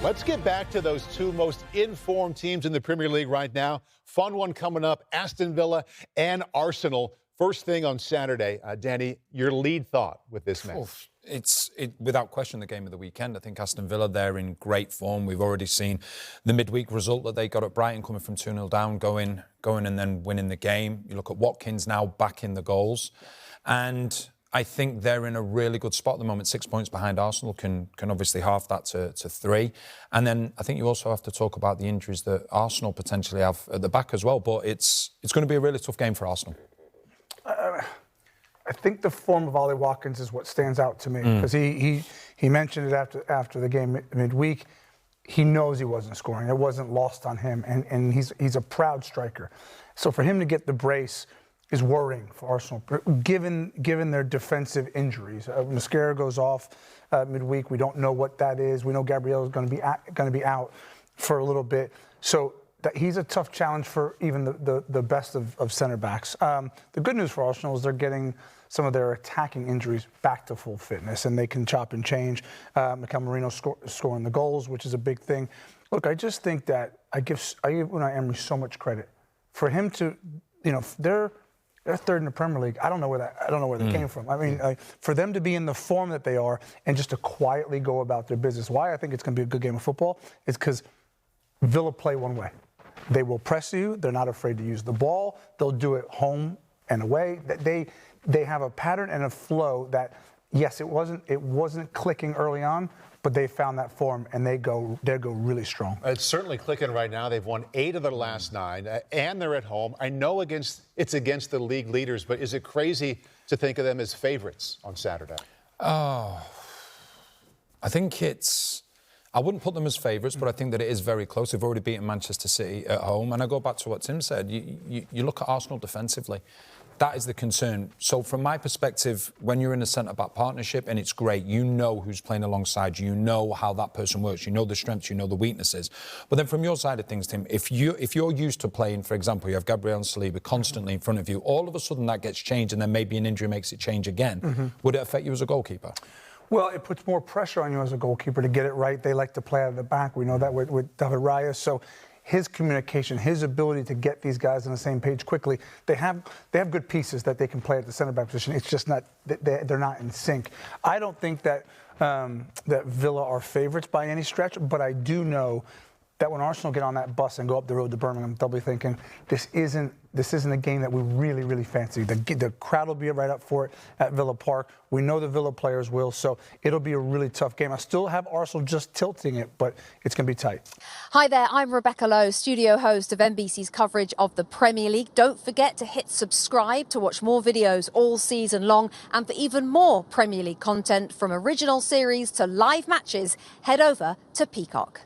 Let's get back to those two most informed teams in the Premier League right now. Fun one coming up, Aston Villa and Arsenal. First thing on Saturday. Danny, your lead thought with this match? It's without question the game of the weekend. I think Aston Villa, they're in great form. We've already seen the midweek result that they got at Brighton, coming from 2-0 down, going and then winning the game. You look at Watkins now back in the goals. And I think they're in a really good spot at the moment. 6 points behind Arsenal, can obviously half that to 3. And then I think you also have to talk about the injuries that Arsenal potentially have at the back as well. But it's going to be a really tough game for Arsenal. I think the form of Ollie Watkins is what stands out to me, because he mentioned it after the game midweek. He knows he wasn't scoring. It wasn't lost on him, and he's a proud striker. So for him to get the brace is worrying for Arsenal, given their defensive injuries. Mascara goes off midweek. We don't know what that is. We know Gabriel is going to be out for a little bit. So he's a tough challenge for even the best of center backs. The good news for Arsenal is they're getting some of their attacking injuries back to full fitness, and they can chop and change. Mikel Merino scoring the goals, which is a big thing. Look, I just think that I give Unai Emery so much credit for him to, they're third in the Premier League. I don't know where they came from. I mean, for them to be in the form that they are and just to quietly go about their business. Why I think it's going to be a good game of football is because Villa play one way. They will press you. They're not afraid to use the ball. They'll do it home and away. They have a pattern and a flow that, yes, it wasn't clicking early on, but they found that form and they go really strong. It's certainly clicking right now. They've won 8 of their last 9, and they're at home. I know it's against the league leaders, but is it crazy to think of them as favorites on Saturday? Oh, I think I wouldn't put them as favourites, but I think that it is very close. They've already beaten Manchester City at home. And I go back to what Tim said. You look at Arsenal defensively. That is the concern. So from my perspective, when you're in a centre-back partnership, and it's great, you know who's playing alongside you, you know how that person works, you know the strengths, you know the weaknesses. But then from your side of things, Tim, if you're used to playing, for example, you have Gabriel and Saliba constantly in front of you, all of a sudden that gets changed and then maybe an injury makes it change again. Would it affect you as a goalkeeper? Well, it puts more pressure on you as a goalkeeper to get it right. They like to play out of the back. We know that with David Raya. So his communication, his ability to get these guys on the same page quickly, they have good pieces that they can play at the center back position. It's just not they're not in sync. I don't think that that Villa are favorites by any stretch, but I do know that when Arsenal get on that bus and go up the road to Birmingham, they'll be thinking, this isn't a game that we really, really fancy. The crowd will be right up for it at Villa Park. We know the Villa players will, so it'll be a really tough game. I still have Arsenal just tilting it, but it's going to be tight. Hi there, I'm Rebecca Lowe, studio host of NBC's coverage of the Premier League. Don't forget to hit subscribe to watch more videos all season long, and for even more Premier League content, from original series to live matches, head over to Peacock.